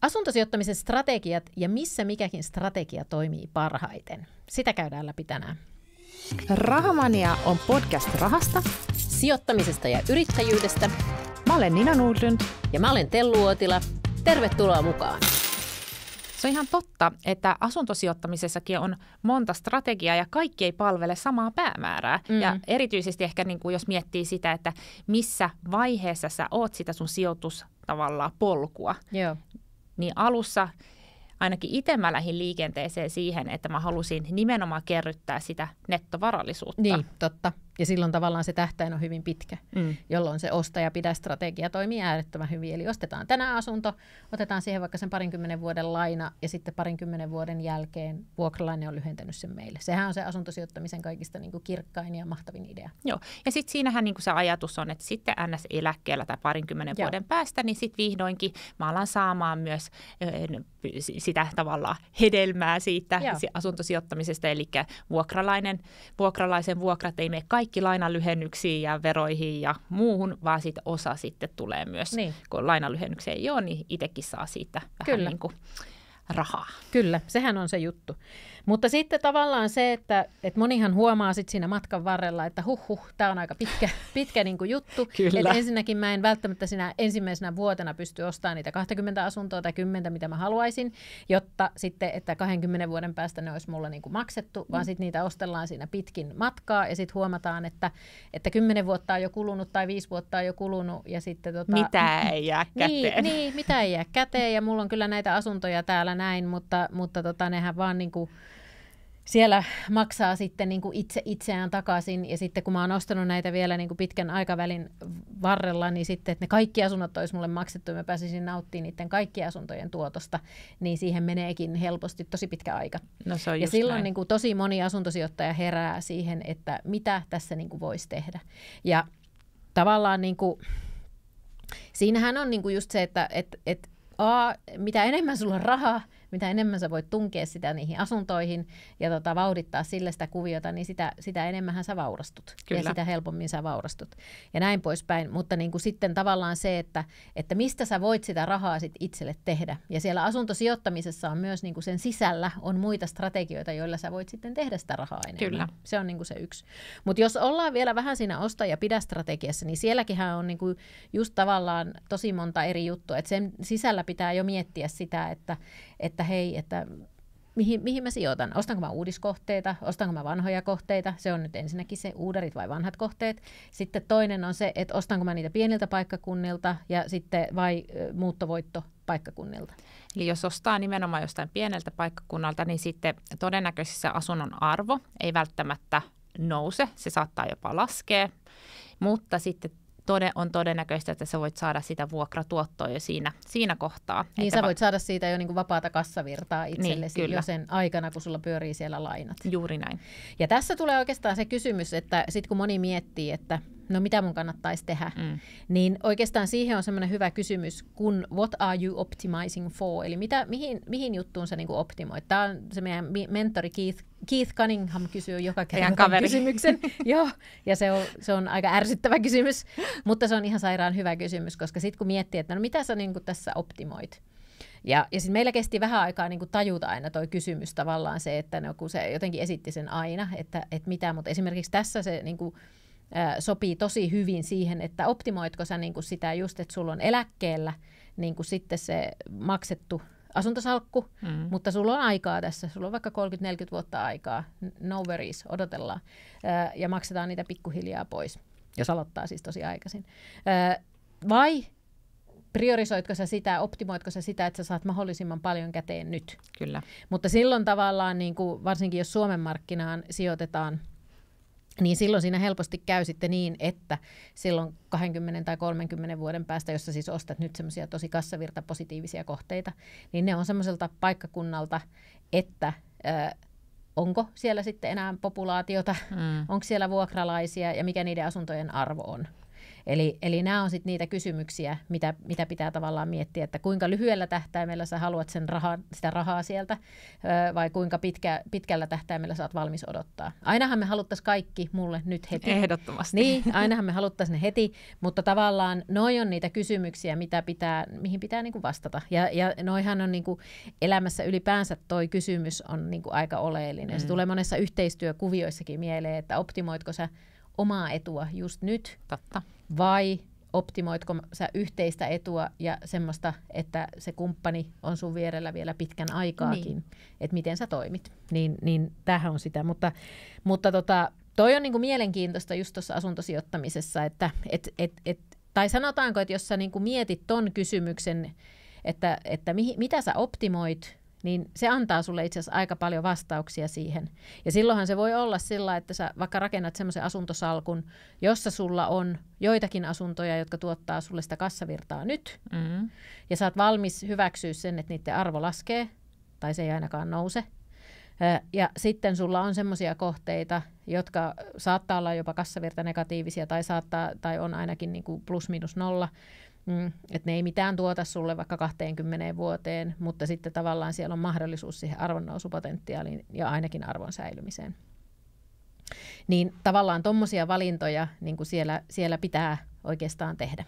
Asuntosijoittamisen strategiat ja missä mikäkin strategia toimii parhaiten. Sitä käydään läpi tänään. Rahamania on podcast rahasta, sijoittamisesta ja yrittäjyydestä. Mä olen Nina Nordlund. Ja mä olen Tellu Uotila. Tervetuloa mukaan. Se on ihan totta, että asuntosijoittamisessakin on monta strategiaa ja kaikki ei palvele samaa päämäärää. Ja erityisesti ehkä niin kuin jos miettii sitä, että missä vaiheessa sä oot sitä sun sijoitus tavallaan polkua. Joo. Niin alussa ainakin itse mä lähdin liikenteeseen siihen, että mä halusin nimenomaan kerryttää sitä nettovarallisuutta. Niin, totta. Ja silloin tavallaan se tähtäin on hyvin pitkä, jolloin se osta ja pidä strategia toimii äärettömän hyvin. Eli ostetaan tänään asunto, otetaan siihen vaikka sen 20 vuoden laina ja sitten 20 vuoden jälkeen vuokralainen on lyhentänyt sen meille. Sehän on se asuntosijoittamisen kaikista niin kuin kirkkain ja mahtavin idea. Joo, ja sitten siinähän niin kuin se ajatus on, että sitten NS-eläkkeellä tai 20 vuoden päästä, niin sitten vihdoinkin mä alan saamaan myös sitä tavallaan hedelmää siitä asuntosijoittamisesta, eli vuokralaisen vuokrat ei mene kaikki lainalyhennyksiin ja veroihin ja muuhun, vaan sitten osa sitten tulee myös, kun lainalyhennyksiä ei ole, niin itsekin saa siitä vähän niin kuin rahaa. Kyllä, sehän on se juttu. Mutta sitten tavallaan se, että monihan huomaa sitten siinä matkan varrella, että tämä on aika pitkä niin kuin juttu. Että ensinnäkin mä en välttämättä siinä ensimmäisenä vuotena pysty ostamaan niitä 20 asuntoa tai 10, mitä mä haluaisin, jotta sitten, että 20 vuoden päästä ne olisi mulla niin kuin maksettu, vaan sitten niitä ostellaan siinä pitkin matkaa ja sitten huomataan, että 10 vuotta on jo kulunut tai 5 vuotta on jo kulunut ja sitten mitä ei jää käteen. Niin, mitä ei jää käteen ja mulla on kyllä näitä asuntoja täällä näin, mutta nehän vaan niin kuin siellä maksaa sitten niin kuin itseään takaisin ja sitten kun mä oon ostanut näitä vielä niin kuin pitkän aikavälin varrella, niin sitten, että ne kaikki asunnot olisi mulle maksettu ja mä pääsisin nauttimaan niiden kaikkien asuntojen tuotosta, niin siihen meneekin helposti tosi pitkä aika. No, se on ja silloin niin kuin tosi moni asuntosijoittaja herää siihen, että mitä tässä niin kuin voisi tehdä. Ja tavallaan niin kuin, siinähän on niin kuin just se, että mitä enemmän sulla on rahaa, mitä enemmän sä voit tunkea sitä niihin asuntoihin ja vauhdittaa sillä sitä kuviota, niin sitä enemmän sä vaurastut. Kyllä. Ja sitä helpommin sä vaurastut. Ja näin poispäin. Mutta niin kuin sitten tavallaan se, että mistä sä voit sitä rahaa sit itselle tehdä. Ja siellä asuntosijoittamisessa on myös niin kuin sen sisällä on muita strategioita, joilla sä voit sitten tehdä sitä rahaa enemmän. Kyllä. Se on niin kuin se yksi. Mutta jos ollaan vielä vähän siinä osta ja pidä strategiassa, niin sielläkinhän on niin kuin just tavallaan tosi monta eri juttua. Että sen sisällä pitää jo miettiä sitä, että hei, että mihin mä sijoitan? Ostanko mä uudiskohteita? Ostanko mä vanhoja kohteita? Se on nyt ensinnäkin se uudarit vai vanhat kohteet. Sitten toinen on se, että ostanko mä niitä pieniltä paikkakunnilta ja sitten vai muuttovoittopaikkakunnilta. Eli jos ostaa nimenomaan jostain pieneltä paikkakunnalta, niin sitten todennäköisesti se asunnon arvo ei välttämättä nouse. Se saattaa jopa laskea, mutta sitten on todennäköistä, että sä voit saada sitä vuokratuottoa jo siinä kohtaa. Niin sä voit saada siitä jo niinku vapaata kassavirtaa itsellesi jo sen aikana, kun sulla pyörii siellä lainat. Juuri näin. Ja tässä tulee oikeastaan se kysymys, että sit kun moni miettii, että no mitä mun kannattaisi tehdä, niin oikeastaan siihen on semmoinen hyvä kysymys, kun what are you optimizing for? Eli mihin juttuun sä niinku optimoit? Tämä on se meidän mentori Keith Cunningham kysyy joka kerta kysymyksen. Joo, ja se on aika ärsyttävä kysymys, mutta se on ihan sairaan hyvä kysymys, koska sitten kun miettii, että no mitä sä niinku tässä optimoit? Ja sitten meillä kesti vähän aikaa niin kuin tajuta aina toi kysymys tavallaan se, että no, kun se jotenkin esitti sen aina, että mitä, mutta esimerkiksi tässä se niin kuin sopii tosi hyvin siihen, että optimoitko sä niin kuin sitä just, että sulla on eläkkeellä niin kuin sitten se maksettu asuntosalkku, mutta sulla on aikaa tässä, sulla on vaikka 30-40 vuotta aikaa, no worries, odotellaan, ja maksetaan niitä pikkuhiljaa pois, jos aloittaa siis tosi aikaisin. Vai priorisoitko sä sitä, optimoitko sä sitä, että sä saat mahdollisimman paljon käteen nyt? Kyllä. Mutta silloin tavallaan, niin kuin, varsinkin jos Suomen markkinaan sijoitetaan, niin silloin siinä helposti käy sitten niin, että silloin 20 tai 30 vuoden päästä, jos sä siis ostat nyt semmoisia tosi kassavirtapositiivisia kohteita, niin ne on semmoiselta paikkakunnalta, että onko siellä sitten enää populaatiota, onko siellä vuokralaisia ja mikä niiden asuntojen arvo on. Eli nämä on sitten niitä kysymyksiä, mitä pitää tavallaan miettiä, että kuinka lyhyellä tähtäimellä sä haluat sitä rahaa sieltä, vai kuinka pitkällä tähtäimellä sä oot valmis odottaa. Ainahan me haluttaisiin kaikki mulle nyt heti. Ehdottomasti. Niin, ainahan me haluttaisiin ne heti, mutta tavallaan noi on niitä kysymyksiä, mihin pitää niin kuin vastata. Ja noihan on niin kuin elämässä ylipäänsä toi kysymys on niin kuin aika oleellinen. Se tulee monessa yhteistyökuvioissakin mieleen, että optimoitko sä omaa etua just nyt, Totta. vai optimoitko sä yhteistä etua ja semmoista, että se kumppani on sun vierellä vielä pitkän aikaakin, että miten sä toimit. Niin tämähän on sitä, mutta toi on niinku mielenkiintoista just tuossa asuntosijoittamisessa, että tai sanotaanko, että jos sä niinku mietit ton kysymyksen, että mitä sä optimoit, niin se antaa sulle itse asiassa aika paljon vastauksia siihen. Ja silloinhan se voi olla sillä, että sä vaikka rakennat semmoisen asuntosalkun, jossa sulla on joitakin asuntoja, jotka tuottaa sulle sitä kassavirtaa nyt, ja sä oot valmis hyväksyä sen, että niiden arvo laskee, tai se ei ainakaan nouse. Ja sitten sulla on semmoisia kohteita, jotka saattaa olla jopa kassavirta negatiivisia, tai on ainakin niin kuin plus minus nolla, että ne ei mitään tuota sulle vaikka 20 vuoteen, mutta sitten tavallaan siellä on mahdollisuus siihen arvonnousupotentiaaliin ja ainakin arvon säilymiseen. Niin tavallaan tommosia valintoja niin kuin siellä pitää oikeastaan tehdä.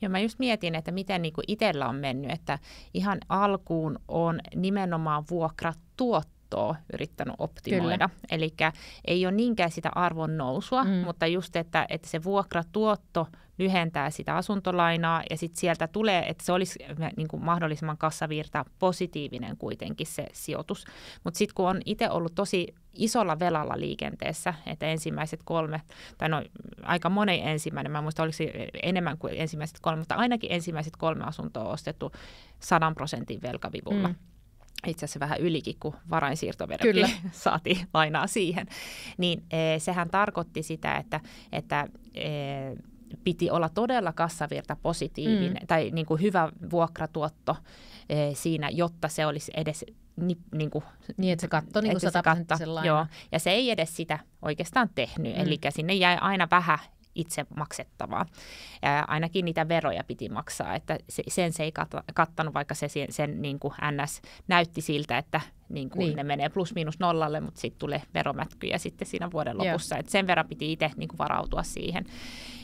Ja mä just mietin, että miten niin kuin itsellä on mennyt, että ihan alkuun on nimenomaan vuokratuottoa yrittänyt optimoida. Eli ei ole niinkään sitä arvon nousua, mutta just, että se vuokratuotto lyhentää sitä asuntolainaa ja sitten sieltä tulee, että se olisi niin kuin mahdollisimman kassavirta positiivinen kuitenkin se sijoitus. Mutta sitten kun on itse ollut tosi isolla velalla liikenteessä, että ensimmäiset 3, tai no aika monen ensimmäinen, mä en muista oliko se enemmän kuin ensimmäiset 3, mutta ainakin ensimmäiset 3 asuntoa on ostettu 100% velkavivulla. Itse asiassa vähän ylikin, kun varainsiirtoverokin saatiin lainaa siihen. Niin sehän tarkoitti sitä, että piti olla todella kassavirta positiivinen tai niin kuin hyvä vuokratuotto siinä, jotta se olisi edes niin, että se katto niin 100% laina. Joo, ja se ei edes sitä oikeastaan tehnyt, eli sinne jäi aina vähän itse maksettavaa. Ainakin niitä veroja piti maksaa, että sen se ei kattanut, vaikka se sen niin kuin NS näytti siltä, että ne menee plus miinus nollalle, mutta sitten tulee veromätkyjä sitten siinä vuoden lopussa. Et sen verran piti itse niin kuin varautua siihen.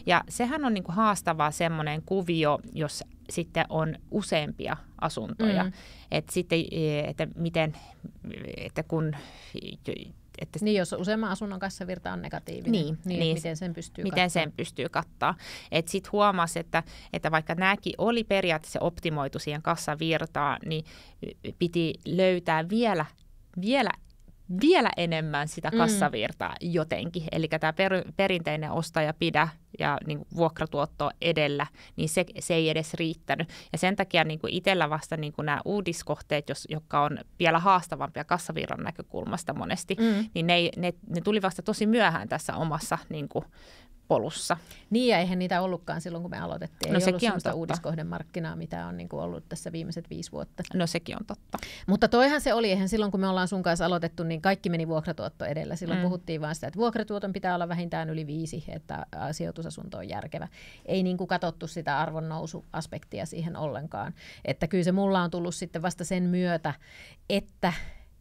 Ja sehän on niin kuin haastavaa semmoinen kuvio, jos sitten on useampia asuntoja. Niin, jos useamman asunnon kassavirta on negatiivinen, niin miten sen pystyy kattaa? Miten sen pystyy kattaa. Sitten huomasi, että vaikka nämäkin oli periaatteessa optimoitu siihen kassavirtaan, niin piti löytää vielä enemmän sitä kassavirtaa jotenkin. Eli tämä perinteinen ostaja pidä ja niin kuin vuokratuotto edellä, niin se ei edes riittänyt. Ja sen takia niin kuin itsellä vasta niin kuin nämä uudiskohteet, jotka on vielä haastavampia kassavirran näkökulmasta monesti, niin ne tuli vasta tosi myöhään tässä omassa niin kuin polussa. Niin, ja eihän niitä ollutkaan silloin, kun me aloitettiin. Ei ollut sellaista uudiskohdemarkkinaa, mitä on niin kuin ollut tässä viimeiset 5 vuotta. No sekin on totta. Mutta toihan se oli, eihän silloin, kun me ollaan sun kanssa aloitettu, niin kaikki meni vuokratuotto edellä. Silloin puhuttiin vaan sitä, että vuokratuoton pitää olla vähintään yli 5, että sijoitusasunto on järkevä. Ei niin kuin katsottu sitä arvonnousuaspektia siihen ollenkaan. Että kyllä se mulla on tullut sitten vasta sen myötä, että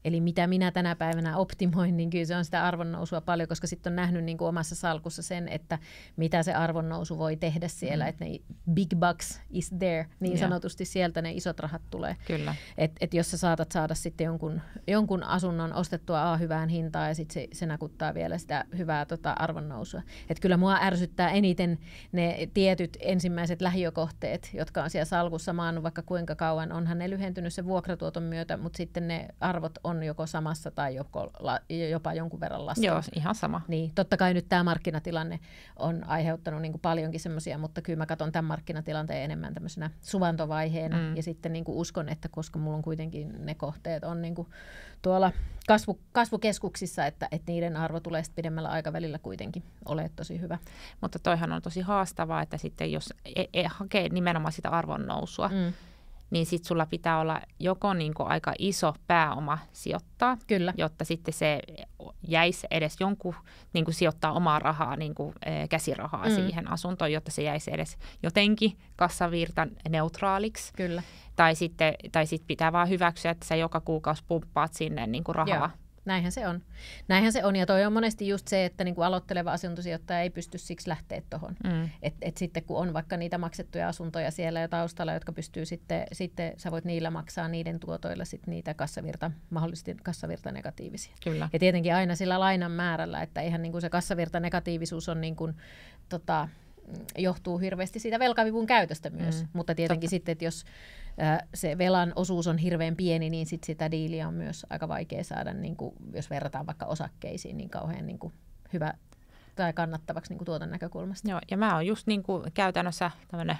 eli mitä minä tänä päivänä optimoin, niin kyllä se on sitä arvonnousua paljon, koska sitten on nähnyt niin kuin omassa salkussa sen, että mitä se arvonnousu voi tehdä siellä, että ne big bucks is there, niin sanotusti sieltä ne isot rahat tulee. Kyllä. Et jos sä saatat saada sitten jonkun asunnon ostettua hyvään hintaan ja sitten se nakuttaa vielä sitä hyvää arvonnousua. Et kyllä mua ärsyttää eniten ne tietyt ensimmäiset lähiökohteet, jotka on siellä salkussa maannut vaikka kuinka kauan, onhan ne lyhentynyt sen vuokratuoton myötä, mutta sitten ne arvot on joko samassa tai jopa jonkun verran laskenut. Joo, ihan sama. Niin, totta kai nyt tämä markkinatilanne on aiheuttanut niin kuin paljonkin semmoisia, mutta kyllä mä katson tämän markkinatilanteen enemmän tämmöisenä suvantovaiheena ja sitten niin kuin uskon, että koska mulla on kuitenkin ne kohteet on niin kuin tuolla kasvukeskuksissa, että niiden arvo tulee sitten pidemmällä aikavälillä kuitenkin ole tosi hyvä. Mutta toihan on tosi haastavaa, että sitten jos hakee nimenomaan sitä arvonnousua, niin sitten sulla pitää olla joko niinku aika iso pääoma sijoittaa, kyllä, jotta sitten se jäisi edes jonkun niin kuin sijoittaa omaa rahaa, niin kuin, käsirahaa siihen asuntoon, jotta se jäisi edes jotenkin kassavirtan neutraaliksi. Kyllä. Tai sitten pitää vaan hyväksyä, että sä joka kuukausi pumppaat sinne niin kuin rahaa. Joo. Näinhän se on. Näinhän se on, ja toi on monesti just se, että niin kuin aloitteleva asuntosijoittaja ei pysty siksi lähteä tuohon. Et sitten kun on vaikka niitä maksettuja asuntoja siellä jo taustalla, jotka pystyy sitten sä voit niillä maksaa niiden tuotoilla sitten niitä mahdollisesti kassavirtanegatiivisia. Kyllä. Ja tietenkin aina sillä lainan määrällä, että eihän niin kuin se kassavirtanegatiivisuus on niin kuin, johtuu hirveästi siitä velkavivun käytöstä myös. Mutta tietenkin sitten, että jos se velan osuus on hirveän pieni, niin sit sitä diiliä on myös aika vaikea saada, niin kuin, jos verrataan vaikka osakkeisiin, niin kauhean niin kuin hyvä tai kannattavaksi niin kuin tuoton näkökulmasta. Joo, ja mä oon just niin kuin käytännössä tämmöinen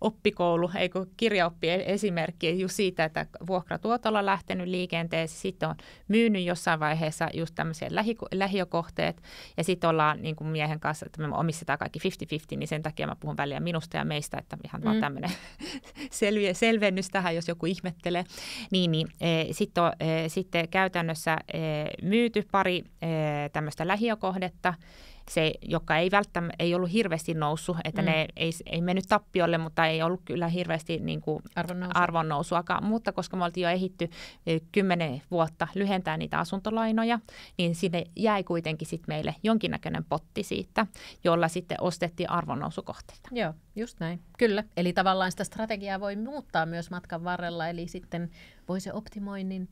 oppikoulu, kirjaoppi esimerkki just siitä, että vuokratuotolla on lähtenyt liikenteeseen, sitten on myynyt jossain vaiheessa just tämmöisiä lähiökohteet, ja sitten ollaan niin kuin miehen kanssa, että me omistetaan kaikki 50-50, niin sen takia mä puhun väliä minusta ja meistä, että ihan vaan tämmöinen selvennys tähän, jos joku ihmettelee. Sitten käytännössä myyty pari tämmöistä lähiökohdetta, se, joka ei välttämättä ei ollut hirveästi noussut, että ne ei mennyt tappiolle, mutta ei ollut kyllä hirveästi niin kuin arvonnousuakaan. Mutta koska me oltiin jo ehditty 10 vuotta lyhentää niitä asuntolainoja, niin sinne jäi kuitenkin sitten meille jonkinnäköinen potti siitä, jolla sitten ostettiin arvonnousukohteita. Joo, just näin. Kyllä. Eli tavallaan sitä strategiaa voi muuttaa myös matkan varrella, eli sitten voi se optimoinnin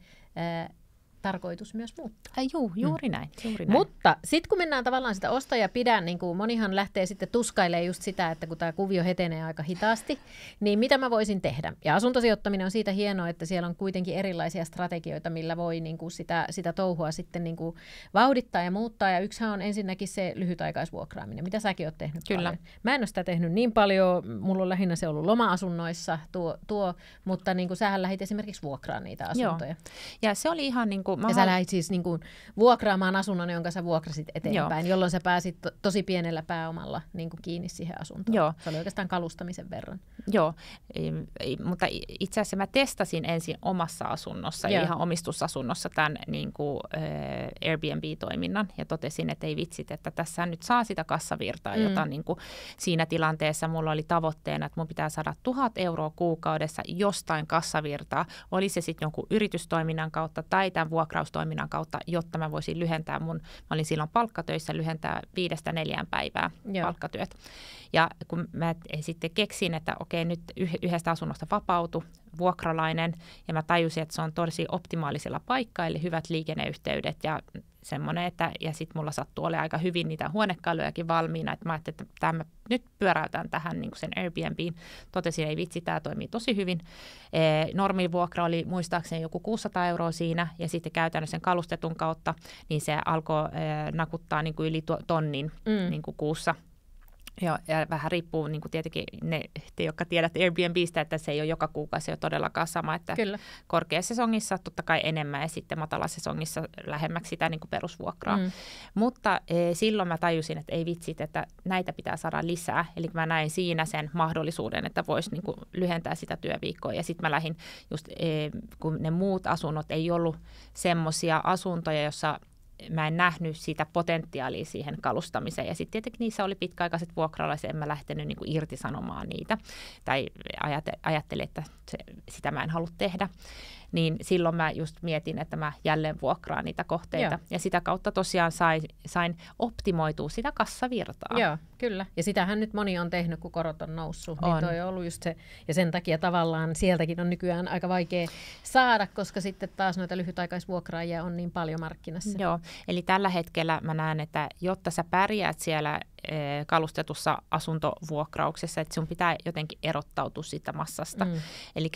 tarkoitus myös muuttaa. Juuri näin. Mutta sitten kun mennään tavallaan sitä osta ja pidä, niin kuin monihan lähtee sitten tuskailemaan just sitä, että kun tämä kuvio hetenee aika hitaasti, niin mitä mä voisin tehdä? Ja asuntosijoittaminen on siitä hienoa, että siellä on kuitenkin erilaisia strategioita, millä voi niin kuin sitä touhua sitten niin kuin vauhdittaa ja muuttaa. Ja yksihän on ensinnäkin se lyhytaikaisvuokraaminen, mitä säkin oot tehnyt Kyllä. paljon. Mä en ole sitä tehnyt niin paljon, mulla on lähinnä se ollut loma-asunnoissa mutta niin kuin sähän lähdit esimerkiksi vuokraamaan niitä asuntoja. Joo. Ja se oli ihan niin kuin ja sä lähdit siis niin kuin vuokraamaan asunnon, jonka sä vuokrasit eteenpäin, jolloin sä pääsit tosi pienellä pääomalla niin kuin kiinni siihen asuntoon. Joo. Se oli oikeastaan kalustamisen verran. Joo, mutta itse asiassa mä testasin ensin omassa asunnossa, ihan omistusasunnossa tämän niin kuin, Airbnb-toiminnan ja totesin, että ei vitsit, että tässä nyt saa sitä kassavirtaa, jota niin kuin, siinä tilanteessa mulla oli tavoitteena, että mun pitää saada 1 000 euroa kuukaudessa jostain kassavirtaa, oli se sitten jonkun yritystoiminnan kautta tai tämän vuokraustoiminnan kautta, jotta mä voisin lyhentää mä olin silloin palkkatöissä, lyhentää 5-4 päivää palkkatyöt. Ja kun mä sitten keksin, että okei, nyt yhdestä asunnosta vapautui vuokralainen, ja mä tajusin, että se on tosi optimaalisella paikkaa, eli hyvät liikenneyhteydet ja semmoinen, ja sitten mulla sattuu olemaan aika hyvin niitä huonekalujakin valmiina, että mä ajattelin, että mä nyt pyöräytän tähän niin kuin sen Airbnbiin. Totesin, ei vitsi, tämä toimii tosi hyvin. Normivuokra oli muistaakseni joku 600 euroa siinä, ja sitten käytännössä sen kalustetun kautta, niin se alkoi nakuttaa niin kuin yli tonnin niin kuin kuussa. Ja vähän riippuu niin kuin tietenkin te, jotka tiedät Airbnbistä, että se ei ole joka kuukausi ole todellakaan sama, että korkeasesongissa totta kai enemmän ja sitten matalasesongissa lähemmäksi sitä niin kuin perusvuokraa. Mutta silloin mä tajusin, että ei vitsit, että näitä pitää saada lisää. Eli mä näin siinä sen mahdollisuuden, että voisi niin kuin lyhentää sitä työviikkoa. Ja sitten mä lähdin just, kun ne muut asunnot ei ollut semmoisia asuntoja, jossa mä en nähnyt sitä potentiaalia siihen kalustamiseen. Ja sitten tietenkin niissä oli pitkäaikaiset vuokralaiset, en mä lähtenyt niin kuin irtisanomaan niitä. Tai ajattelin, että sitä mä en halua tehdä. Niin silloin mä just mietin, että mä jälleen vuokraan niitä kohteita. Ja sitä kautta tosiaan sain optimoitua sitä kassavirtaa. Joo, kyllä. Ja sitähän nyt moni on tehnyt, kun korot on noussut. Niin toi on ollut just se. Ja sen takia tavallaan sieltäkin on nykyään aika vaikea saada, koska sitten taas noita lyhytaikaisvuokraajia on niin paljon markkinassa. Joo, eli tällä hetkellä mä näen, että jotta sä pärjäät siellä kalustetussa asuntovuokrauksessa, että sun pitää jotenkin erottautua siitä massasta. Eli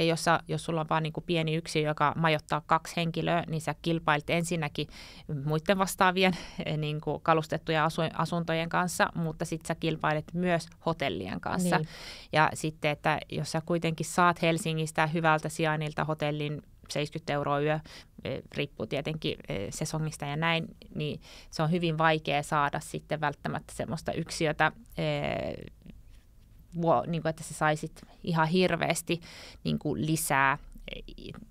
jos sulla on vain niin kuin pieni yksiö, joka majoittaa 2 henkilöä, niin sä kilpailit ensinnäkin muiden vastaavien niin kuin kalustettujen asuntojen kanssa, mutta sitten sä kilpailet myös hotellien kanssa. Niin. Ja sitten, että jos sä kuitenkin saat Helsingistä hyvältä sijainnilta hotellin 70 euroa yö, riippuu tietenkin sesongista ja näin, niin se on hyvin vaikea saada sitten välttämättä semmoista yksiötä, niin kuin, että sä saisit ihan hirveästi niin kuin lisää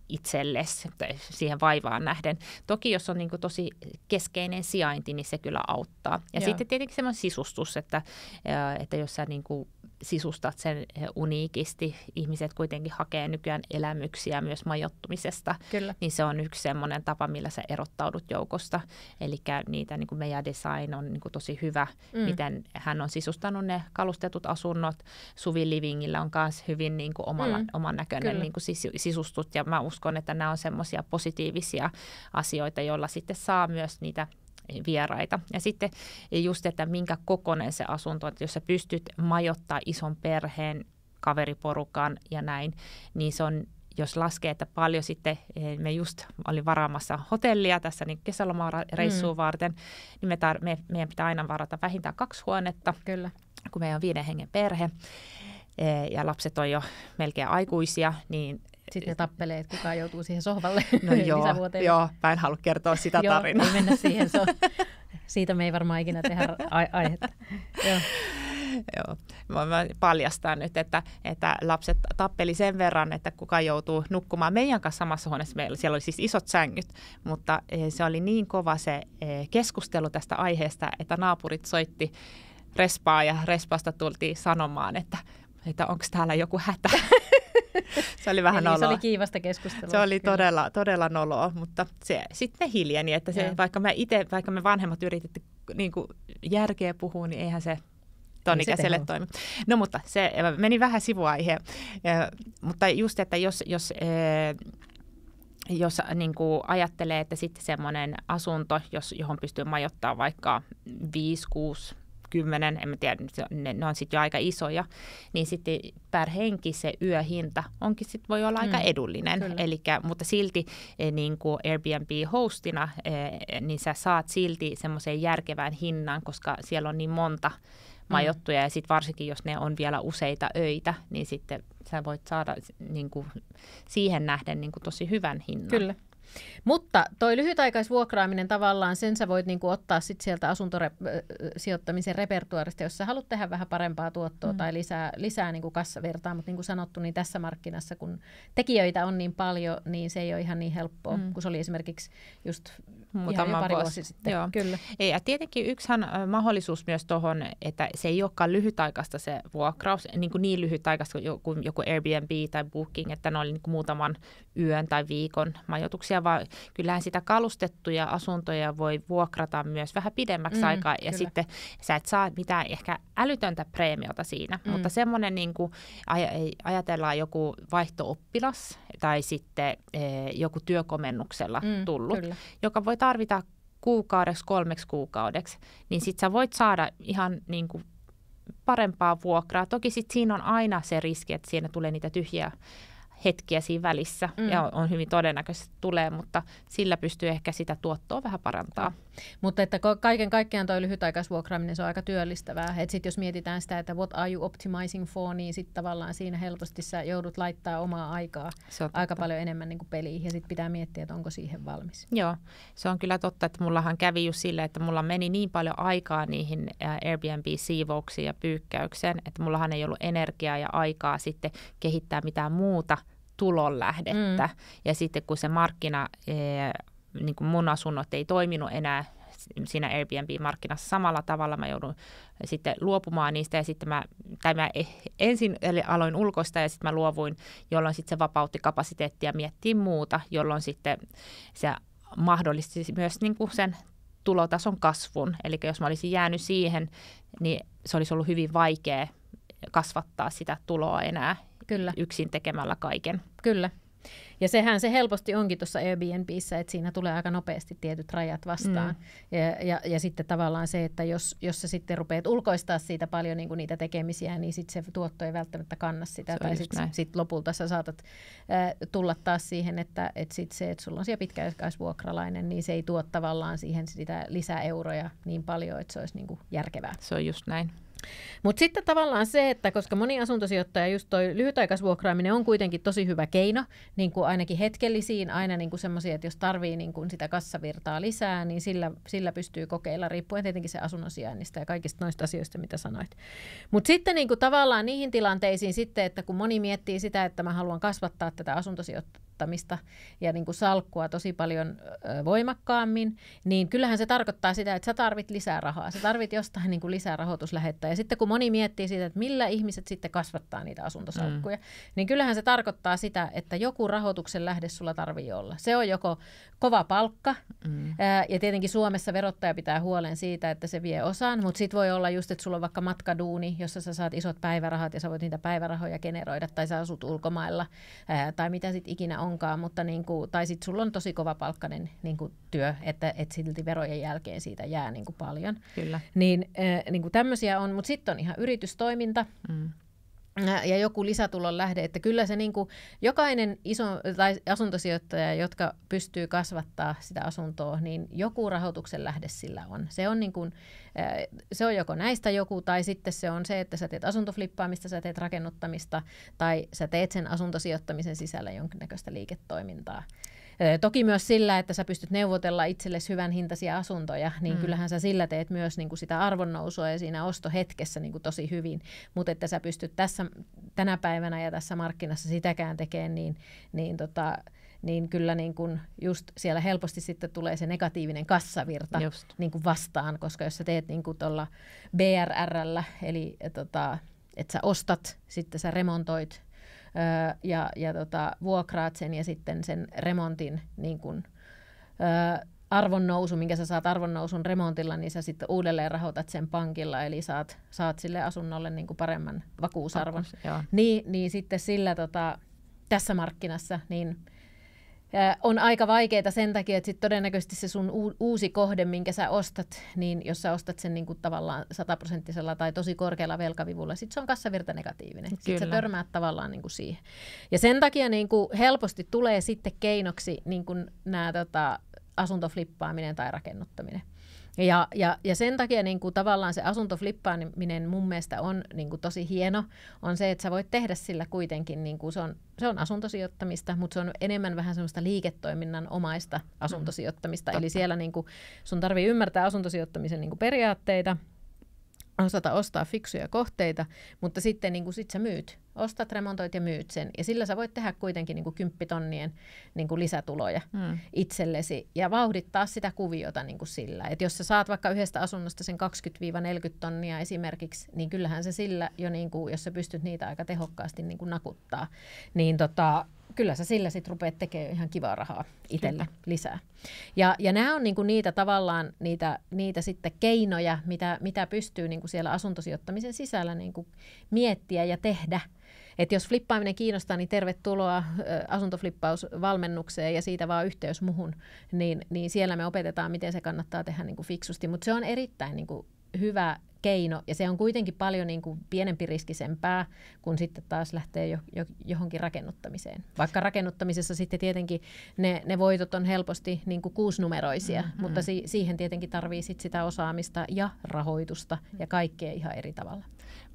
itsellesi siihen vaivaan nähden. Toki jos on niin kuin tosi keskeinen sijainti, niin se kyllä auttaa. Ja sitten tietenkin semmoinen sisustus, että jos sä niin kuin sisustat sen uniikisti, ihmiset kuitenkin hakee nykyään elämyksiä myös majoittumisesta, kyllä. Niin se on yksi semmoinen tapa, millä sä erottaudut joukosta. Eli niitä niin kuin meidän design on niin kuin tosi hyvä, miten hän on sisustanut ne kalustetut asunnot. Suvi Livingillä on myös hyvin niin kuin oman näköinen niin kuin sisustut, ja mä uskon, että nämä on semmoisia positiivisia asioita, joilla sitten saa myös niitä vieraita. Ja sitten just, että minkä kokoinen se asunto, että jos sä pystyt majoittaa ison perheen, kaveriporukan ja näin, niin se on, jos laskee, että paljon sitten, me just olin varaamassa hotellia tässä niin kesälomareissuun varten, niin meidän pitää aina varata vähintään 2 huonetta, kyllä. Kun meidän on 5 hengen perhe ja lapset on jo melkein aikuisia, niin sitten ne tappelee, että kukaan joutuu siihen sohvalle lisävuoteen. Joo, mä en halua kertoa sitä tarinaa. Ei mennä siihen. Siitä me ei varmaan ikinä tehdä aihetta. Joo. Mä paljastan nyt, että lapset tappeli sen verran, että kukaan joutuu nukkumaan meidän kanssa samassa huoneessa. Siellä oli siis isot sängyt, mutta se oli niin kova se keskustelu tästä aiheesta, että naapurit soitti respaa ja respasta tultiin sanomaan, että onko täällä joku hätä. Se oli vähän noloa. Se oli kiivasta keskustelua. Se oli todella noloa, mutta se sitten hiljeni, että vaikka me vanhemmat yritettiin niin kuin järkeä puhua, niin eihän se tonikäiselle toimi. No mutta se meni vähän sivuaiheen, mutta just, että jos niin kuin ajattelee, että sitten semmoinen asunto, johon pystyy majoittamaan vaikka 5, 6, 10, en mä tiedä, ne on sitten jo aika isoja, niin sitten per henki se yöhinta onkin sitten voi olla aika edullinen. Mutta silti niin kuin Airbnb-hostina, niin sä saat silti semmoisen järkevän hinnan, koska siellä on niin monta majoittuja ja sitten varsinkin, jos ne on vielä useita öitä, niin sitten sä voit saada niin kuin siihen nähden niin kuin tosi hyvän hinnan. Kyllä. Mutta toi lyhytaikaisvuokraaminen tavallaan, sen sä voit niinku ottaa sit sieltä asuntosijoittamisen repertuaarista, jos sä haluat tehdä vähän parempaa tuottoa tai lisää niinku kassavirtaa, mutta niin kuin sanottu, niin tässä markkinassa, kun tekijöitä on niin paljon, niin se ei ole ihan niin helppoa, kun se oli esimerkiksi just ihan jo pari vuosi sitten. Joo. Kyllä. Ja tietenkin yksihän mahdollisuus myös tuohon, että se ei olekaan lyhytaikaista se vuokraus, niin lyhytaikaista kuin joku Airbnb tai Booking, että ne oli niin kuin muutaman yön tai viikon majoituksia, vaan kyllähän sitä kalustettuja asuntoja voi vuokrata myös vähän pidemmäksi aikaa, ja sitten sä et saa mitään ehkä älytöntä preemiota siinä, mutta semmoinen niin kuin ajatellaan joku vaihto-oppilas tai sitten joku työkomennuksella tullut, joka voi tarvita 3 kuukaudeksi, niin sit sä voit saada ihan niin kuin parempaa vuokraa. Toki sit siinä on aina se riski, että siinä tulee niitä tyhjiä hetkiä siinä välissä, ja on hyvin todennäköisesti tulee, mutta sillä pystyy ehkä sitä tuottoa vähän parantaa. Mutta että kaiken kaikkiaan tuo lyhytaikaisvuokraaminen, se on aika työllistävää. Että sitten jos mietitään sitä, että what are you optimizing for, niin sitten tavallaan siinä helposti sä joudut laittaa omaa aikaa aika paljon enemmän niin kuin peliin, ja sitten pitää miettiä, että onko siihen valmis. Joo, se on kyllä totta, että mullahan kävi just silleen, että mulla meni niin paljon aikaa niihin Airbnb-siivouksiin ja pyykkäykseen, että mullahan ei ollut energiaa ja aikaa sitten kehittää mitään muuta tulonlähdettä. Ja sitten kun se markkina, niin kuin mun asunnot ei toiminut enää siinä Airbnb-markkinassa samalla tavalla, mä joudun sitten luopumaan niistä, ja sitten mä ensin aloin ulkoista ja sitten mä luovuin, jolloin sitten se vapautti kapasiteettia miettiä muuta, jolloin sitten se mahdollisti myös niin kuin sen tulotason kasvun. Eli jos mä olisin jäänyt siihen, niin se olisi ollut hyvin vaikea kasvattaa sitä tuloa enää. Kyllä. Yksin tekemällä kaiken. Kyllä. Ja sehän se helposti onkin tuossa Airbnbissä, että siinä tulee aika nopeasti tietyt rajat vastaan. Ja sitten tavallaan se, että jos sä sitten rupeat ulkoistaa siitä paljon niin kuin niitä tekemisiä, niin sitten se tuotto ei välttämättä kanna sitä. Se tai sitten sit lopulta sä saatat tulla taas siihen, että se, että sulla on siellä pitkäaikaisvuokralainen, niin se ei tuo tavallaan siihen sitä lisäeuroja niin paljon, että se olisi niin kuin järkevää. Se on just näin. Mutta sitten tavallaan se, että koska moni asuntosijoittaja, just toi lyhytaikaisvuokraaminen on kuitenkin tosi hyvä keino, niin kuin ainakin hetkellisiin, aina niin kuin semmoisia, että jos tarvii niin kuin sitä kassavirtaa lisää, niin sillä pystyy kokeilla, riippuen tietenkin se asunnon sijainnista ja kaikista noista asioista, mitä sanoit. Mutta sitten niin kuin tavallaan niihin tilanteisiin sitten, että kun moni miettii sitä, että mä haluan kasvattaa tätä rakennuttamista ja niin kuin salkkua tosi paljon voimakkaammin, niin kyllähän se tarkoittaa sitä, että sä tarvit lisää rahaa. Sä tarvit jostain niin kuin lisää rahoituslähettä. Ja sitten kun moni miettii siitä, että millä ihmiset sitten kasvattaa niitä asuntosalkkuja, niin kyllähän se tarkoittaa sitä, että joku rahoituksen lähde sulla tarvii olla. Se on joko kova palkka, ja tietenkin Suomessa verottaja pitää huolen siitä, että se vie osan, mutta sitten voi olla just, että sulla on vaikka matkaduuni, jossa sä saat isot päivärahat ja sä voit niitä päivärahoja generoida, tai sä asut ulkomailla, tai mitä sitten ikinä onkaan, mutta niinku, tai sitten sulla on tosi kova palkkainen niinku työ, että silti verojen jälkeen siitä jää niinku paljon. Kyllä. Niin niinku tämmöisiä on, mutta sitten on ihan yritystoiminta, ja joku lisätulon lähde, että kyllä se niin kuin jokainen tai asuntosijoittaja, jotka pystyy kasvattaa sitä asuntoa, niin joku rahoituksen lähde sillä on. Se on, niin kuin, se on joko näistä joku, tai sitten se on se, että sä teet asuntoflippaamista, sä teet rakennuttamista, tai sä teet sen asuntosijoittamisen sisällä jonkinnäköistä liiketoimintaa. Toki myös sillä, että sä pystyt neuvotella itsellesi hyvän hintaisia asuntoja, niin kyllähän sä sillä teet myös niin kuin sitä arvonnousua ja siinä ostohetkessä niin kuin tosi hyvin. Mutta että sä pystyt tänä päivänä ja tässä markkinassa sitäkään tekemään, niin kyllä niin kuin just siellä helposti sitten tulee se negatiivinen kassavirta niin kuin vastaan, koska jos sä teet niin kuin tuolla BRR:llä, eli että sä ostat, sitten sä remontoit, ja vuokraat sen ja sitten sen remontin niin kun, arvonnousu, minkä sä saat arvonnousun remontilla, niin sä sitten uudelleen rahoitat sen pankilla, eli saat sille asunnolle niin kun paremman vakuusarvon. Niin sitten sillä tässä markkinassa niin on aika vaikeaa sen takia, että sit todennäköisesti se sun uusi kohde, minkä sä ostat, niin jos sä ostat sen niin kuin tavallaan 100% tai tosi korkealla velkavivulla, sit se on kassavirta negatiivinen. Sitten sä törmäät tavallaan niin kuin siihen. Ja sen takia niin kuin helposti tulee sitten keinoksi niin kuin nämä asuntoflippaaminen tai rakennuttaminen. Ja sen takia niin kuin tavallaan se asuntoflippaaminen mun mielestä on niin kuin tosi hieno, on se, että sä voit tehdä sillä kuitenkin, niin kuin se on asuntosijoittamista, mutta se on enemmän vähän semmoista liiketoiminnan omaista asuntosijoittamista. Eli siellä niin kuin sun tarvii ymmärtää asuntosijoittamisen niin kuin periaatteita, osata ostaa fiksuja kohteita, mutta sitten niin kuin sit sä myyt. Ostat, remontoit ja myyt sen. Ja sillä sä voit tehdä kuitenkin niin kuin 10 000 niin kuin lisätuloja itsellesi ja vauhdittaa sitä kuviota niin kuin sillä. Et jos sä saat vaikka yhdestä asunnosta sen 20-40 tonnia esimerkiksi, niin kyllähän se sillä jo, niin kuin, jos sä pystyt niitä aika tehokkaasti niin kuin nakuttaa, niin kyllä sä sillä sitten rupeat tekemään ihan kivaa rahaa itselle lisää. Ja nämä on niinku niitä tavallaan niitä sitten keinoja, mitä pystyy niinku siellä asuntosijoittamisen sisällä niinku miettiä ja tehdä. Et jos flippaaminen kiinnostaa, niin tervetuloa asuntoflippausvalmennukseen ja siitä vaan yhteys muhun. Niin siellä me opetetaan, miten se kannattaa tehdä niinku fiksusti. Mutta se on erittäin niinku hyvä keino, ja se on kuitenkin paljon niin kuin pienempi riskisempää, kun sitten taas lähtee johonkin rakennuttamiseen. Vaikka rakennuttamisessa sitten tietenkin ne voitot on helposti niin kuin 6-numeroisia, mutta siihen tietenkin tarvii sit sitä osaamista ja rahoitusta ja kaikkea ihan eri tavalla.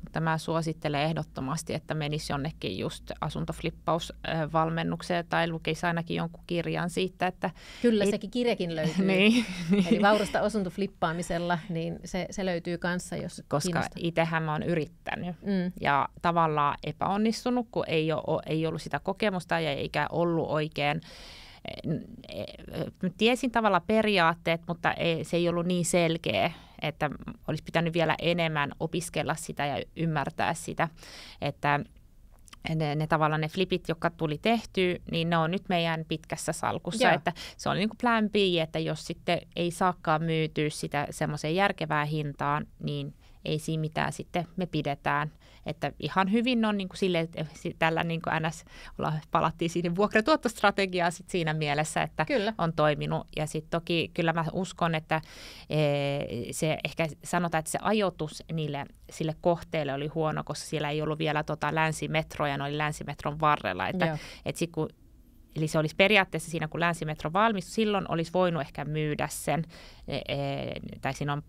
Mutta mä suosittelen ehdottomasti, että menisi jonnekin just asuntoflippausvalmennukseen tai lukisi ainakin jonkun kirjan siitä, että... Kyllä, sekin kirjakin löytyy. Niin. Eli Vaurasta asuntoflippaamisella, niin se löytyy kanssa, jos koska kiinnostaa. itsehän mä oon yrittänyt ja tavallaan epäonnistunut, kun ei ollut sitä kokemusta ja eikä ollut oikein. Tiesin tavallaan periaatteet, mutta se ei ollut niin selkeä, että olisi pitänyt vielä enemmän opiskella sitä ja ymmärtää sitä, että ne tavallaan ne flipit, jotka tuli tehtyä, niin ne on nyt meidän pitkässä salkussa. Joo. Että se on niin kuin plan B, että jos sitten ei saakaan myytyä sitä semmoiseen järkevään hintaan, niin ei siinä mitään sitten me pidetään. Että ihan hyvin on niin kuin silleen, että tällä niin kuin NS palattiin siihen vuokratuottostrategiaan sit siinä mielessä, että kyllä on toiminut. Ja sitten toki kyllä mä uskon, että se ehkä sanotaan, että se ajoitus sille kohteelle oli huono, koska siellä ei ollut vielä länsimetroja, ne oli länsimetron varrella. Että sit kun eli se olisi periaatteessa siinä, kun länsimetro valmistui, silloin olisi voinut ehkä myydä sen, tai siinä on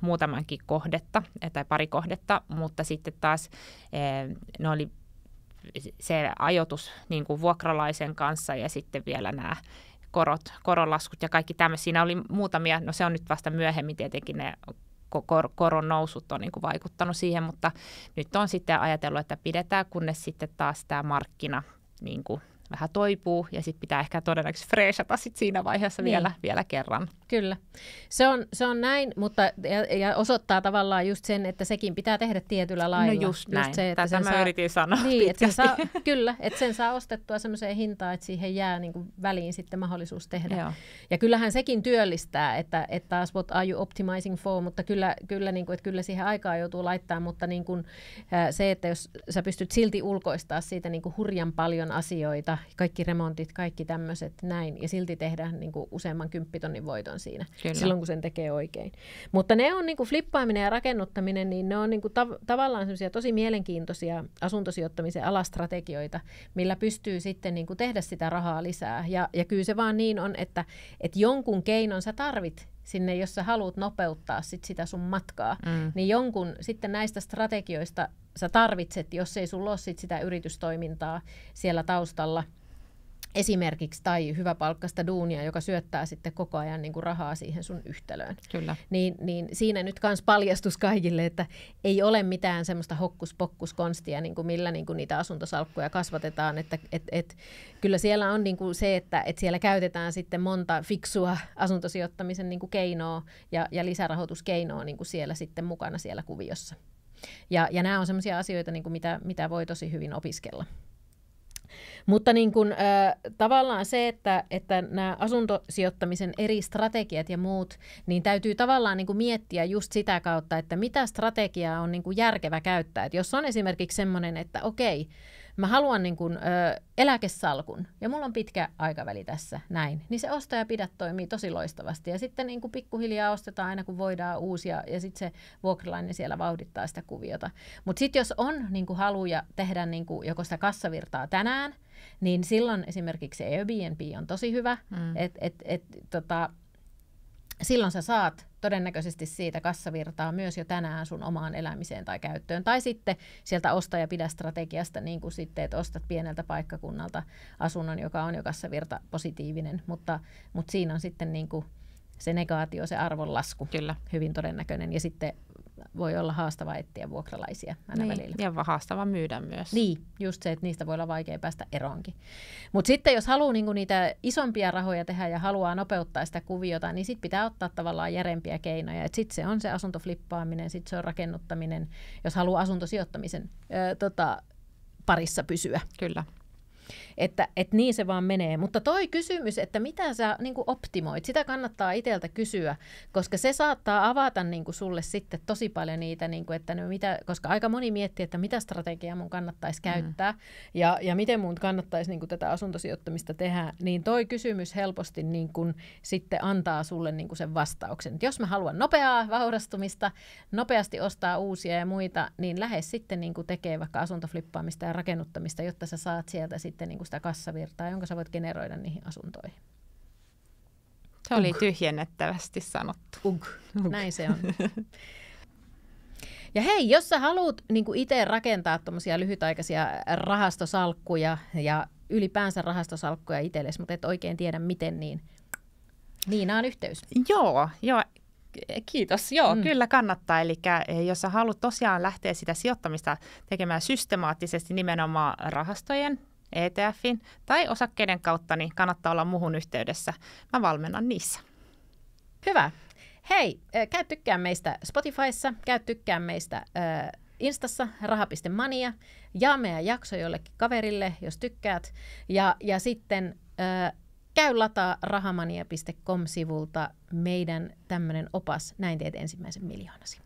muutamankin kohdetta, tai pari kohdetta, mutta sitten taas ne oli se ajoitus niin kuin vuokralaisen kanssa ja sitten vielä nämä koronlaskut ja kaikki tämmöisiä. Siinä oli muutamia, no se on nyt vasta myöhemmin tietenkin ne koron nousut on niin kuin vaikuttanut siihen, mutta nyt on sitten ajatellut, että pidetään, kunnes sitten taas tämä markkina niin kuin vähän toipuu ja sitten pitää ehkä todennäköisesti freshata sit siinä vaiheessa Niin. vielä kerran. Kyllä. Se on näin, mutta ja osoittaa tavallaan just sen, että sekin pitää tehdä tietyllä lailla. No just näin. Se, että tätä mä yritin sanoa niin, että pitkästi. kyllä, että sen saa ostettua semmoiseen hintaan, että siihen jää niin kuin väliin sitten mahdollisuus tehdä. Joo. Ja kyllähän sekin työllistää, että taas what are you optimizing for, mutta kyllä, niin kuin, että kyllä siihen aikaa joutuu laittaa, mutta niin kuin, se, että jos sä pystyt silti ulkoistaa siitä niin kuin hurjan paljon asioita, kaikki remontit, kaikki tämmöiset näin, ja silti tehdä niin kuin useamman 10 000 voiton siinä, Kyllä. silloin kun sen tekee oikein. Mutta ne on niin kuin flippaaminen ja rakennuttaminen, niin ne on niin kuin tavallaan semmoisia tosi mielenkiintoisia asuntosijoittamisen alastrategioita, millä pystyy sitten niin kuin tehdä sitä rahaa lisää. Ja kyllä se vaan niin on, että jonkun keinon sä tarvit sinne, jos sä haluat nopeuttaa sitä sun matkaa, niin jonkun sitten näistä strategioista sä tarvitset, jos ei sulla ole sitä yritystoimintaa siellä taustalla, esimerkiksi, tai hyväpalkkaista duunia, joka syöttää sitten koko ajan niin kuin rahaa siihen sun yhtälöön. Kyllä. Niin siinä nyt kans paljastus kaikille, että ei ole mitään semmoista hokkus-pokkus-konstia, niin kuin millä niin kuin niitä asuntosalkkuja kasvatetaan. Että kyllä siellä on niin kuin se, että siellä käytetään sitten monta fiksua asuntosijoittamisen niin kuin keinoa ja lisärahoituskeinoa niin kuin siellä sitten mukana siellä kuviossa. Ja nämä on semmoisia asioita, niin kuin mitä voi tosi hyvin opiskella. Mutta niin kuin, tavallaan se, että nämä asuntosijoittamisen eri strategiat ja muut, niin täytyy tavallaan niin kuin miettiä just sitä kautta, että mitä strategiaa on niin kuin järkevä käyttää. Et jos on esimerkiksi semmoinen, että okei, mä haluan niin kuin, eläkesalkun ja mulla on pitkä aikaväli tässä näin, niin se osta ja pidä toimii tosi loistavasti. Ja sitten niin kuin pikkuhiljaa ostetaan aina kun voidaan uusia ja sitten se vuokralainen siellä vauhdittaa sitä kuviota. Mutta sitten jos on niin kuin haluja tehdä niin kuin joko sitä kassavirtaa tänään, niin silloin esimerkiksi Airbnb on tosi hyvä, silloin sä saat todennäköisesti siitä kassavirtaa myös jo tänään sun omaan elämiseen tai käyttöön. Tai sitten sieltä osta ja pidä strategiasta, niin kuin sitten, että ostat pieneltä paikkakunnalta asunnon, joka on jo kassavirta positiivinen, mutta siinä on sitten niin kuin se negaatio, se arvonlasku Kyllä. hyvin todennäköinen. Ja sitten voi olla haastava etsiä vuokralaisia aina välillä. Ja haastava myydä myös. Niin, just se, että niistä voi olla vaikea päästä eroonkin. Mutta sitten jos haluaa niinku niitä isompia rahoja tehdä ja haluaa nopeuttaa sitä kuviota, niin sitten pitää ottaa tavallaan järempiä keinoja. Sitten se on se asuntoflippaaminen, sitten se on rakennuttaminen, jos haluaa asuntosijoittamisen parissa pysyä. Kyllä. Että niin se vaan menee. Mutta toi kysymys, että mitä sä niin kuin optimoit, sitä kannattaa itseltä kysyä, koska se saattaa avata niin kuin sulle sitten tosi paljon niitä, niin kuin, että koska aika moni miettii, että mitä strategiaa mun kannattaisi käyttää ja miten mun kannattaisi niin kuin tätä asuntosijoittamista tehdä, niin toi kysymys helposti niin kuin sitten antaa sulle niin kuin sen vastauksen. Jos mä haluan nopeaa vaurastumista, nopeasti ostaa uusia ja muita, niin lähde sitten niin kuin tekee vaikka asuntoflippaamista ja rakennuttamista, jotta sä saat sieltä sitten niin kuin sitä kassavirtaa, jonka sä voit generoida niihin asuntoihin. Se oli tyhjennettävästi sanottu. Näin se on. Ja hei, jos sä haluat niin kuin itse rakentaa tuommoisia lyhytaikaisia rahastosalkkuja ja ylipäänsä rahastosalkkuja itsellesi, mutta et oikein tiedä miten, niin Niina on yhteys. Joo, kiitos. Kyllä kannattaa. Eli jos sä haluat tosiaan lähteä sitä sijoittamista tekemään systemaattisesti nimenomaan rahastojen, ETFin tai osakkeiden kautta, niin kannattaa olla muuhun yhteydessä. Mä valmennan niissä. Hyvä. Hei, käy tykkää meistä Spotifyssa, käy tykkää meistä Instassa, raha.mania, jaa meidän jakso jollekin kaverille, jos tykkäät, ja sitten käy lataa rahamania.com-sivulta meidän tämmöinen opas, näin teet ensimmäisen miljoonasi.